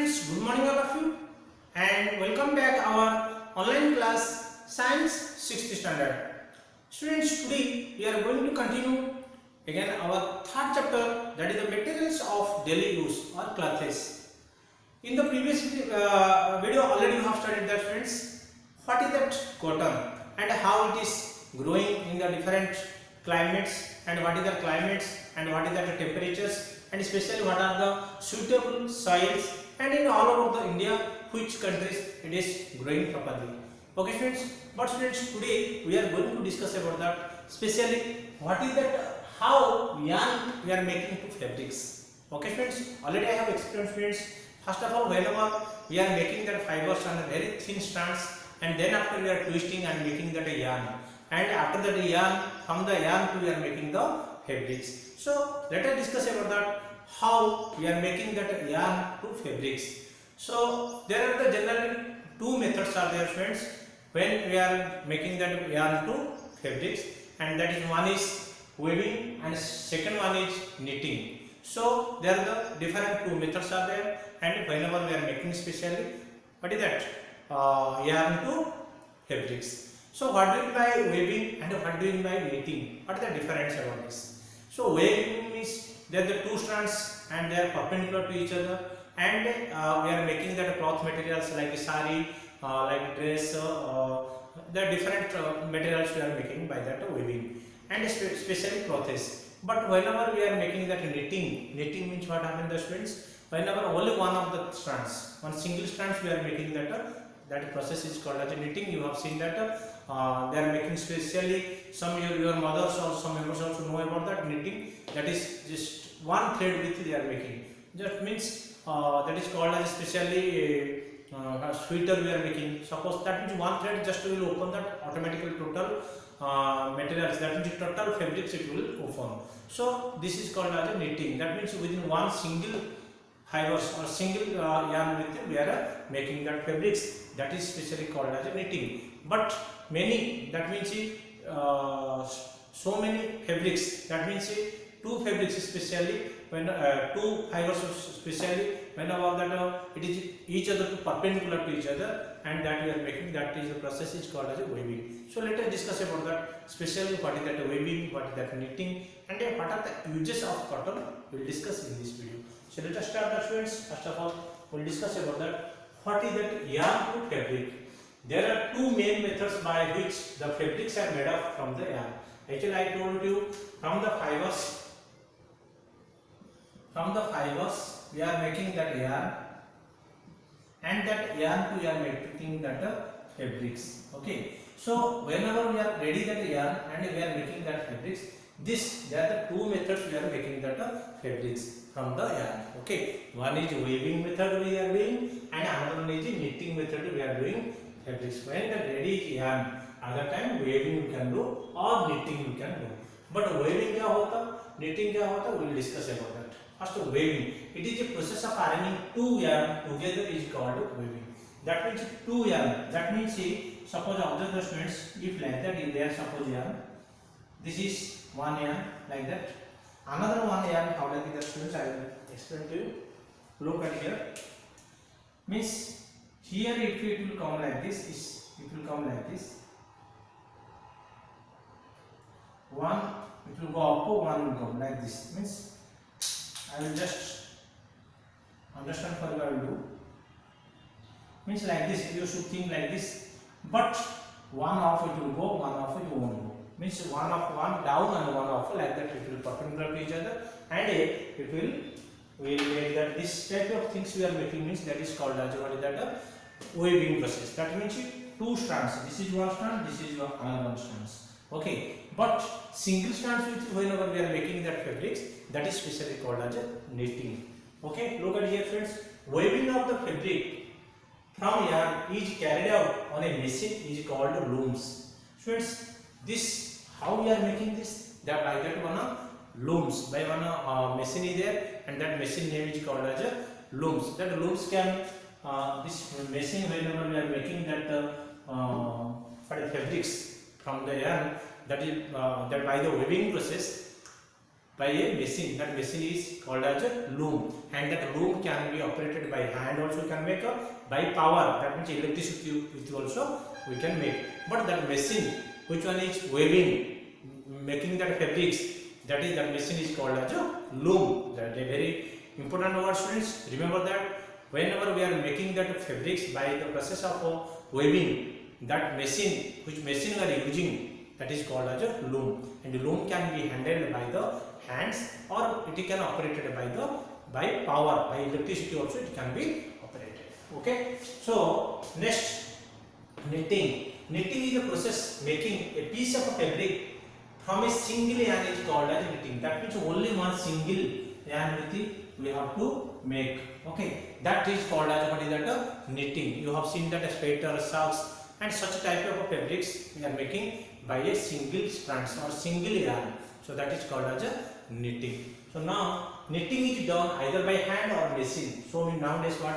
Students, good morning all of you and welcome back our online class Science 6th Standard. Students, today we are going to continue again our third chapter, that is the materials of daily use or clothes. In the previous video already you have studied that, friends, what is that cotton and how it is growing in the different climates, and what is the climates and what is the temperatures, and especially what are the suitable soils, and in all over the India which countries it is growing properly. Okay students, but students, today we are going to discuss about that, especially what is that, how yarn we are making to fabrics. Okay students, already I have explained students. First of all, whenever we are making that fibers on very thin strands, and then after we are twisting and making that a yarn, and after that yarn, from the yarn to we are making the fabrics. So let us discuss about that, how we are making that yarn to fabrics. So there are the generally two methods are there, friends, when we are making that yarn to fabrics, and that is one is weaving and second one is knitting. So there are the different two methods are there, and whenever we are making specially, what is that, yarn to fabrics. So what do you mean by weaving and what do you mean by knitting? What is the difference about this? So weaving means there are the two strands and they are perpendicular to each other, and we are making that cloth materials like sari, like dress, the different materials we are making by that weaving, and especially clothes. But whenever we are making that knitting means what happens, the students, whenever only one of the strands, one single strands we are making that process is called as knitting. You have seen that they are making specially, some your mothers or some members also know about that knitting, that is just one thread with they are making. That means that is called as specially a sweater we are making. Suppose that means one thread just will open that automatically total materials, that means total fabrics it will open. So this is called as a knitting. That means within one single fibers or single yarn with we are making that fabrics, that is specially called as a knitting. But many, that means so many fabrics, that means two fabrics especially, when two fibers especially, whenever that it is each other to perpendicular to each other, and that we are making, that is the process is called as a weaving. So let us discuss about that, especially what is that weaving, what is that knitting, and what are the uses of cotton we will discuss in this video. So let us start, the students. First of all, we will discuss about that, what is that yarn to fabric. There are two main methods by which the fabrics are made up from the yarn. Actually I told you, from the fibers we are making that yarn, and that yarn to we are making that fabrics. Okay, so whenever we are ready that yarn and we are making that fabrics, there are the two methods we are making that fabrics from the yarn. Okay, one is weaving method we are doing, and another one is knitting method we are doing fabrics. When the ready yarn, other time weaving we can do or knitting we can do. But weaving क्या होता, knitting क्या होता, we will discuss about that. First, weaving, it is a process of arranging two yarn together is called weaving. That means two yarn. That means suppose observe the students, if like that is there, suppose yarn, this is one yarn like that. Another one yarn, how like the students, I will explain to you. Look at here. Means here if it will come like this, it will come like this. One it will go up, one will come like this. Means I will just understand for you. I will do. Means like this, you should think like this. But one off it will go, one off it won't go. Means one off, one down and one off, like that it will perpendicular to each other, and it will make that this type of things we are making, means that is called as what is that, weaving process. That means two strands. This is one strand, this is another one strands. Okay, but single strands which whenever we are making that fabrics, that is specially called as knitting. Okay, look at here friends, weaving of the fabric from yarn is carried out on a machine is called looms. Friends, this how we are making this, that by that one looms, by one machine is there, and that machine name is called as looms. That looms can this machine whenever we are making that fabrics from the yarn, that is that by the weaving process, by a machine. That machine is called as a loom, and that loom can be operated by hand also can make, by power, that means electricity with also we can make. But that machine which one is weaving, making that fabrics, that machine is called as a loom. That is a very important word, students. Remember that whenever we are making that fabrics by the process of weaving, that machine, which machine we are using, that is called as a loom. And the loom can be handled by the hands, or it can operated by power, by electricity also it can be operated. Okay. So next, knitting. Knitting is a process making a piece of fabric from a single yarn is called as knitting. That means only one single yarn with we have to make. Okay, that is called as what is that knitting. You have seen that sweater, socks, and such type of fabrics we are making by a single strands or single yarn. So that is called as a knitting. So now knitting is done either by hand or machine. So nowadays what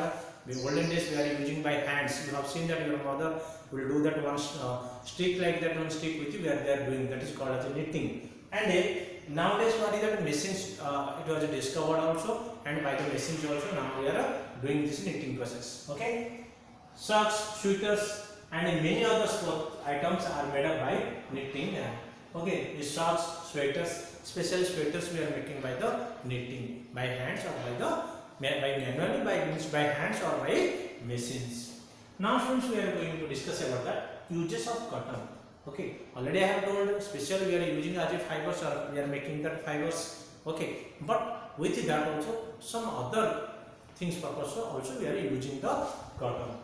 in olden days we are using by hands. You have seen that your mother will do that one stick like that, one stick with you where they are doing, that is called as a knitting. And nowadays what is that machines, it was discovered also, and by the machines also now we are doing this knitting process. Okay, socks, sweaters, and many other items are made up by knitting. Okay, the socks, sweaters, special sweaters we are making by the knitting, by hands or by manually, by hands or by machines. Now students, we are going to discuss about the uses of cotton. Okay, already I have told special we are using as a fibers, or we are making that fibers. Okay, but with that also some other things purpose also we are using the cotton.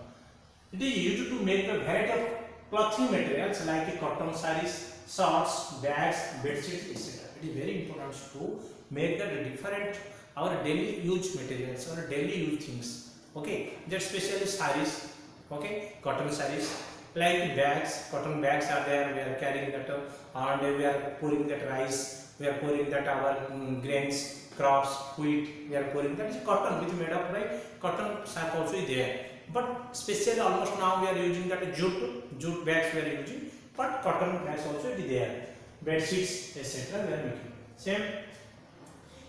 It is used to make a variety of clothing materials like cotton sarees, shorts, bags, bed sheets, etc. It is very important to make the different our daily use materials or daily use things. Okay, that especially sarees. Okay, cotton sarees, like bags, cotton bags are there. We are carrying that, and we are pouring that rice. We are pouring that our grains, crops, wheat. We are pouring that is cotton, which made up by cotton sack also is there. But especially almost now we are using that jute bags we are using, but cotton bags also is there. Bed sheets, etc. we are making. Same.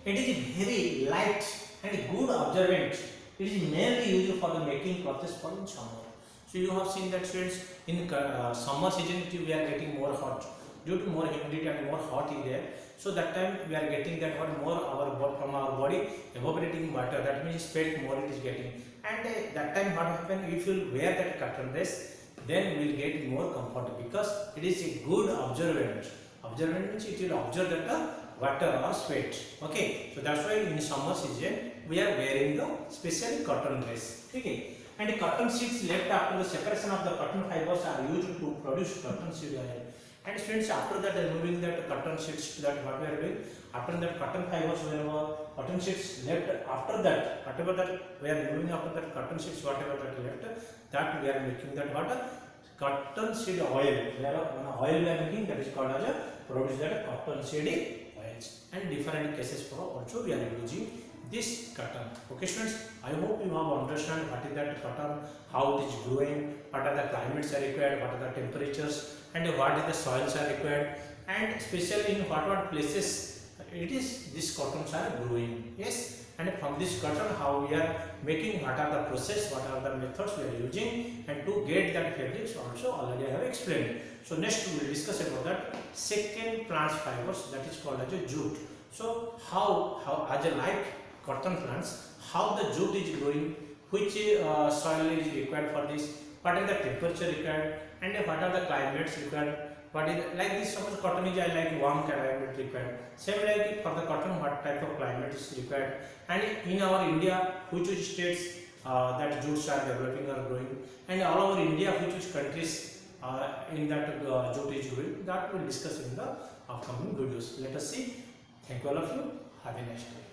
It is very light and good absorbent. It is mainly used for the making clothes for in summer. So you have seen that students in summer season we are getting more hot due to more humidity and more hot is there. So that time we are getting that what more from our body evaporating water. That means sweat more it is getting. And that time what happen, if you wear that cotton dress, then we will get more comfort because it is a good absorbent. Absorbent means it will absorb that water or sweat. Okay, so that's why in summer season we are wearing the special cotton dress. Okay, and the cotton sheets left after the separation of the cotton fibers are used to produce cotton seed oil. And students, after that removing that cotton sheets, that what we are doing, after that cotton fibers, whenever cotton sheets left, after that whatever that we are removing after that cotton sheets, whatever that left, that we are making that what cotton seed oil. Where oil we are making, that is called as a produce that cotton seed oils. And different cases for also we are using this cotton. Okay students, I hope you have understand what is that cotton, how it is growing, what are the climates are required, what are the temperatures, and what is the soils are required, and especially in what places it is this cottons are growing. Yes, and from this cotton how we are making, what are the process, what are the methods we are using, and to get that fabrics also already I have explained. So next we will discuss about that second plant fibers, that is called as a jute. So how as a like cotton plants, how the jute is growing, which soil is required for this, what is the temperature required, and what are the climates required. What is like this, suppose cotton is like warm climate required. Same like for the cotton, what type of climate is required, and in our India, which states that jutes are developing or growing, and all over India, which countries in that jute is growing. That we will discuss in the upcoming videos. Let us see. Thank you all of you. Have a nice day.